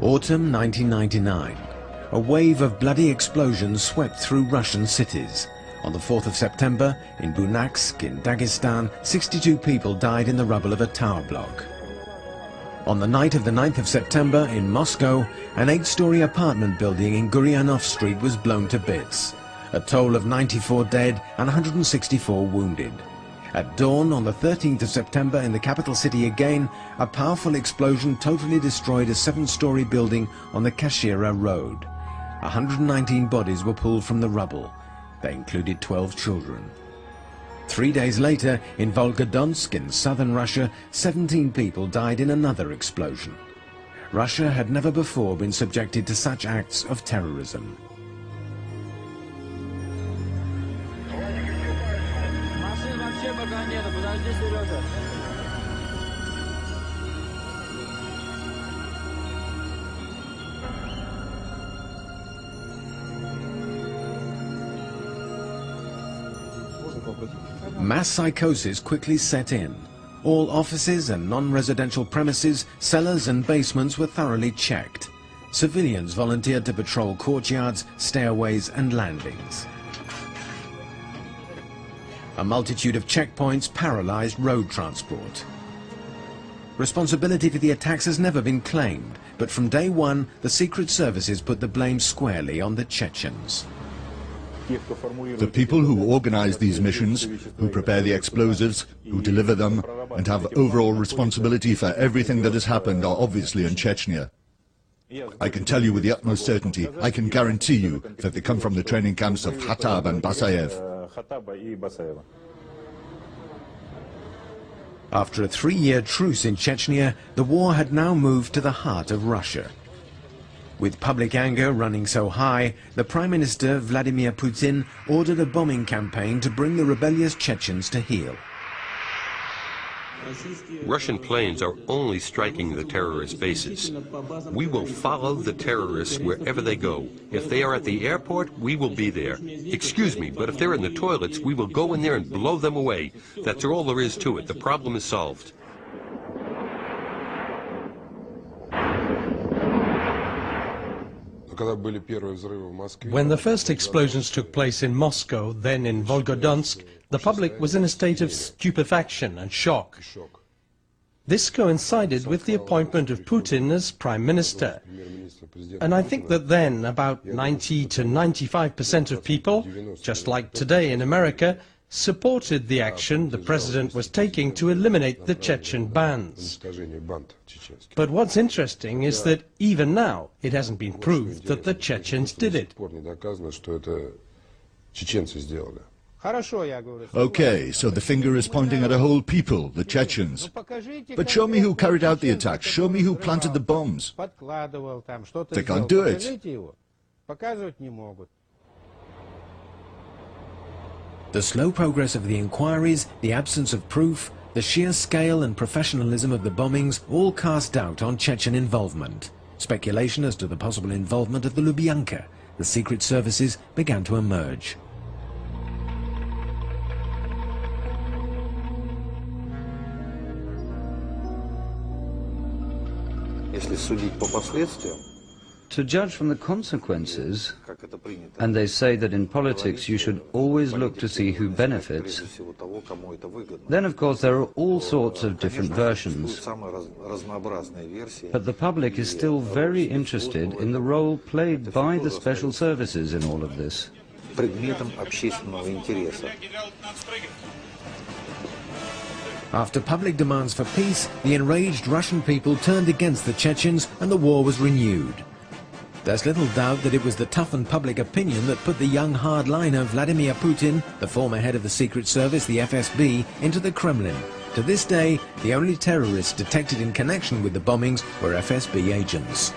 Autumn 1999. A wave of bloody explosions swept through Russian cities. On the 4th of September, in Bunaksk, in Dagestan, 62 people died in the rubble of a tower block. On the night of the 9th of September, in Moscow, an 8-story apartment building in Guryanov Street was blown to bits. A toll of 94 dead and 164 wounded. At dawn on the 13th of September in the capital city again, a powerful explosion totally destroyed a 7-story building on the Kashira Road. 119 bodies were pulled from the rubble. They included 12 children. 3 days later, in Volgodonsk in southern Russia, 17 people died in another explosion. Russia had never before been subjected to such acts of terrorism. Mass psychosis quickly set in. All offices and non-residential premises, cellars and basements were thoroughly checked. Civilians volunteered to patrol courtyards, stairways and landings. A multitude of checkpoints paralyzed road transport. Responsibility for the attacks has never been claimed, but from day one, the secret services put the blame squarely on the Chechens. The people who organize these missions, who prepare the explosives, who deliver them, and have overall responsibility for everything that has happened are obviously in Chechnya. I can tell you with the utmost certainty, I can guarantee you that they come from the training camps of Khatab and Basayev. After a 3-year truce in Chechnya, the war had now moved to the heart of Russia. With public anger running so high, the Prime Minister Vladimir Putin ordered a bombing campaign to bring the rebellious Chechens to heel. Russian planes are only striking the terrorist bases. We will follow the terrorists wherever they go. If they are at the airport, we will be there. Excuse me, but if they're in the toilets, we will go in there and blow them away. That's all there is to it. The problem is solved. When the first explosions took place in Moscow, then in Volgodonsk, the public was in a state of stupefaction and shock. This coincided with the appointment of Putin as Prime Minister. And I think that then about 90 to 95% of people, just like today in America, supported the action the President was taking to eliminate the Chechen bands. But what's interesting is that even now it hasn't been proved that the Chechens did it. Okay, so the finger is pointing at a whole people, the Chechens. But show me who carried out the attacks, show me who planted the bombs. They can't do it. The slow progress of the inquiries, the absence of proof, the sheer scale and professionalism of the bombings all cast doubt on Chechen involvement. Speculation as to the possible involvement of the Lubyanka. The secret services began to emerge. To judge from the consequences, and they say that in politics you should always look to see who benefits, then of course there are all sorts of different versions. But the public is still very interested in the role played by the special services in all of this. After public demands for peace, the enraged Russian people turned against the Chechens and the war was renewed. There's little doubt that it was the toughened public opinion that put the young hardliner Vladimir Putin, the former head of the Secret Service, the FSB, into the Kremlin. To this day, the only terrorists detected in connection with the bombings were FSB agents.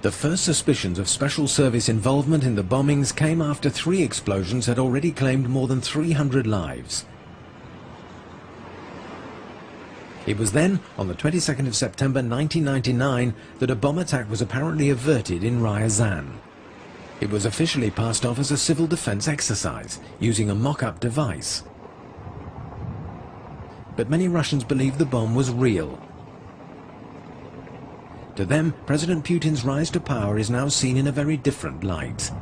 The first suspicions of special service involvement in the bombings came after 3 explosions had already claimed more than 300 lives. It was then, on the 22nd of September 1999, that a bomb attack was apparently averted in Ryazan. It was officially passed off as a civil defense exercise, using a mock-up device. But many Russians believed the bomb was real. To them, President Putin's rise to power is now seen in a very different light.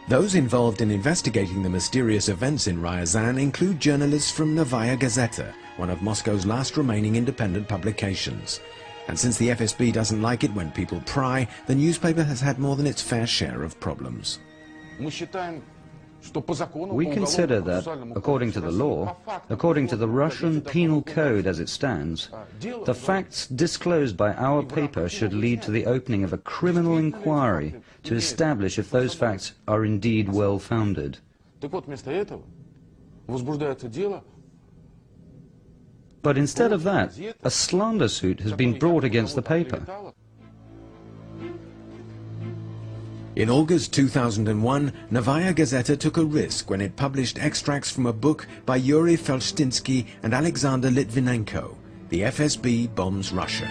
Those involved in investigating the mysterious events in Ryazan include journalists from Novaya Gazeta, one of Moscow's last remaining independent publications. And since the FSB doesn't like it when people pry, the newspaper has had more than its fair share of problems. We consider that, according to the law, according to the Russian penal code as it stands, the facts disclosed by our paper should lead to the opening of a criminal inquiry to establish if those facts are indeed well-founded. But instead of that, a slander suit has been brought against the paper. In August 2001, Novaya Gazeta took a risk when it published extracts from a book by Yuri Felshtinsky and Alexander Litvinenko, The FSB Bombs Russia.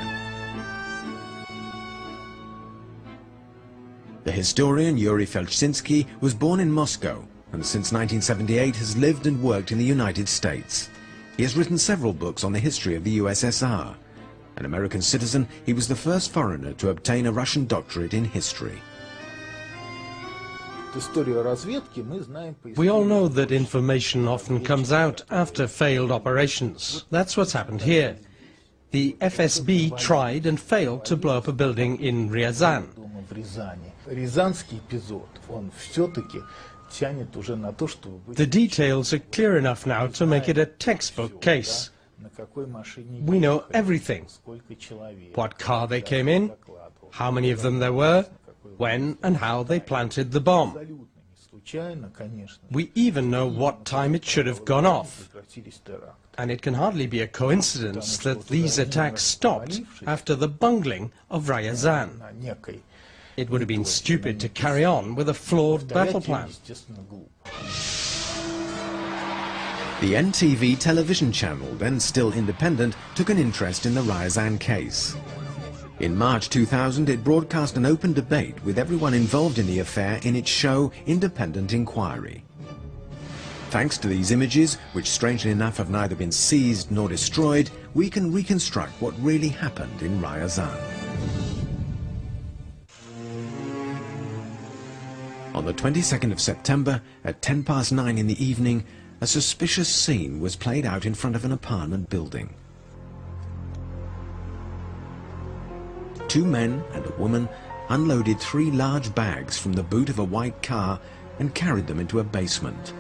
The historian Yuri Felshtinsky was born in Moscow and since 1978 has lived and worked in the United States. He has written several books on the history of the USSR. An American citizen, he was the first foreigner to obtain a Russian doctorate in history. We all know that information often comes out after failed operations. That's what's happened here. The FSB tried and failed to blow up a building in Ryazan. The details are clear enough now to make it a textbook case. We know everything. What car they came in, how many of them there were, when and how they planted the bomb. We even know what time it should have gone off. And it can hardly be a coincidence that these attacks stopped after the bungling of Ryazan. It would have been stupid to carry on with a flawed battle plan. The NTV television channel, then still independent, took an interest in the Ryazan case. In March 2000, it broadcast an open debate with everyone involved in the affair in its show Independent Inquiry. Thanks to these images, which strangely enough have neither been seized nor destroyed, we can reconstruct what really happened in Ryazan. On the 22nd of September, at 9:10 in the evening, a suspicious scene was played out in front of an apartment building. Two men and a woman unloaded 3 large bags from the boot of a white car and carried them into a basement.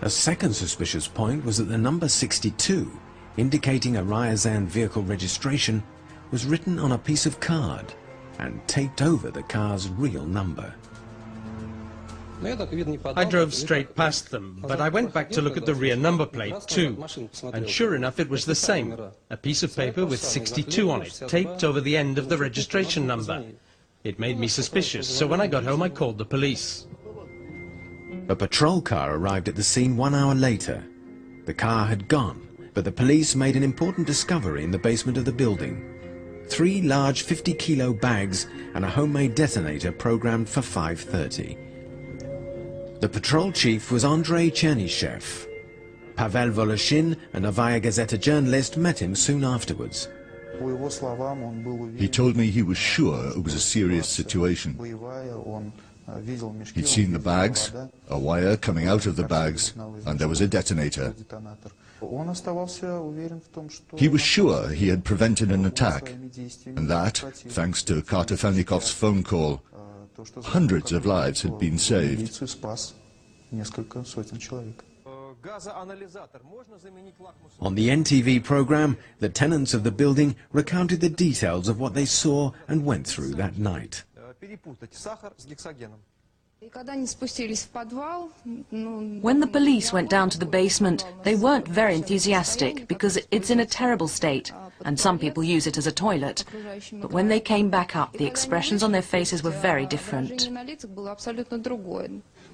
A second suspicious point was that the number 62, indicating a Ryazan vehicle registration, was written on a piece of card and taped over the car's real number. I drove straight past them, but I went back to look at the rear number plate too, and sure enough it was the same, a piece of paper with 62 on it, taped over the end of the registration number. It made me suspicious, so when I got home I called the police. A patrol car arrived at the scene 1 hour later. The car had gone, but the police made an important discovery in the basement of the building. 3 large 50-kilo bags and a homemade detonator programmed for 5:30. The patrol chief was Andrei Chernyshev. Pavel Voloshin, a Novaya Gazeta journalist, met him soon afterwards. He told me he was sure it was a serious situation. He'd seen the bags, a wire coming out of the bags, and there was a detonator. He was sure he had prevented an attack, and that, thanks to Kartofelnikov's phone call, hundreds of lives had been saved. On the NTV program, the tenants of the building recounted the details of what they saw and went through that night. When the police went down to the basement, they weren't very enthusiastic because it's in a terrible state, and some people use it as a toilet. But when they came back up, the expressions on their faces were very different.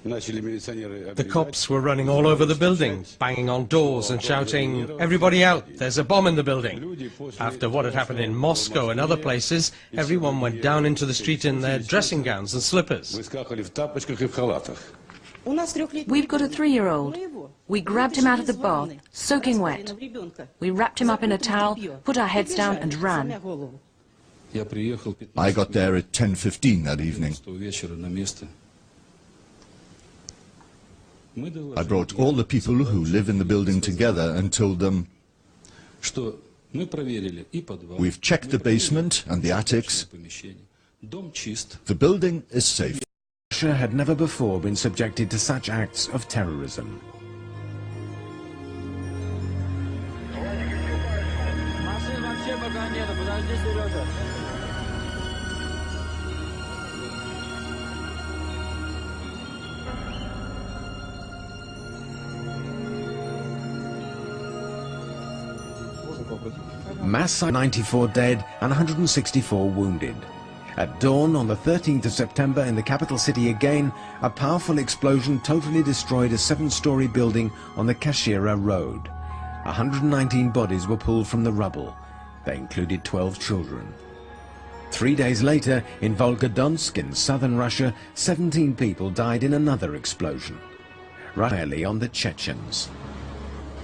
The cops were running all over the building, banging on doors and shouting, "Everybody out, there's a bomb in the building." After what had happened in Moscow and other places, everyone went down into the street in their dressing gowns and slippers. We've got a 3-year-old. We grabbed him out of the bath, soaking wet. We wrapped him up in a towel, put our heads down and ran. I got there at 10:15 that evening. I brought all the people who live in the building together and told them, "We've checked the basement and the attics. The building is safe." Russia had never before been subjected to such acts of terrorism. Mass 94 dead and 164 wounded. At dawn on the 13th of September in the capital city again, a powerful explosion totally destroyed a 7-story building on the Kashira Road. 119 bodies were pulled from the rubble. They included 12 children. 3 days later, in Volgodonsk in southern Russia, 17 people died in another explosion. Rarely on the Chechens.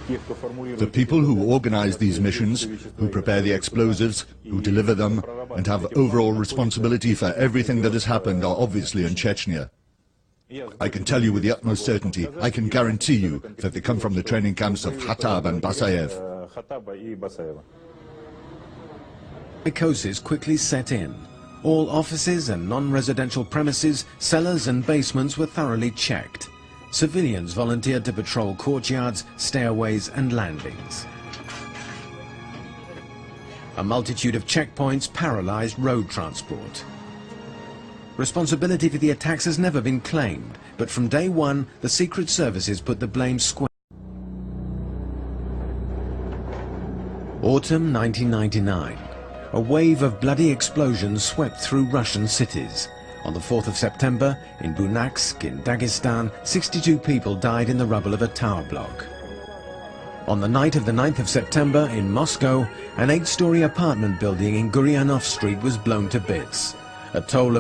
The people who organize these missions, who prepare the explosives, who deliver them, and have overall responsibility for everything that has happened are obviously in Chechnya. I can tell you with the utmost certainty, I can guarantee you that they come from the training camps of Khatab and Basayev. Psychosis quickly set in. All offices and non-residential premises, cellars and basements were thoroughly checked. Civilians volunteered to patrol courtyards, stairways and landings. A multitude of checkpoints paralyzed road transport. Responsibility for the attacks has never been claimed, but from day one, the secret services put the blame square. Autumn 1999. A wave of bloody explosions swept through Russian cities. On the 4th of September, in Bunak in Dagestan, 62 people died in the rubble of a tower block. On the night of the 9th of September, in Moscow, an 8-story apartment building in Guryanov Street was blown to bits. A toll of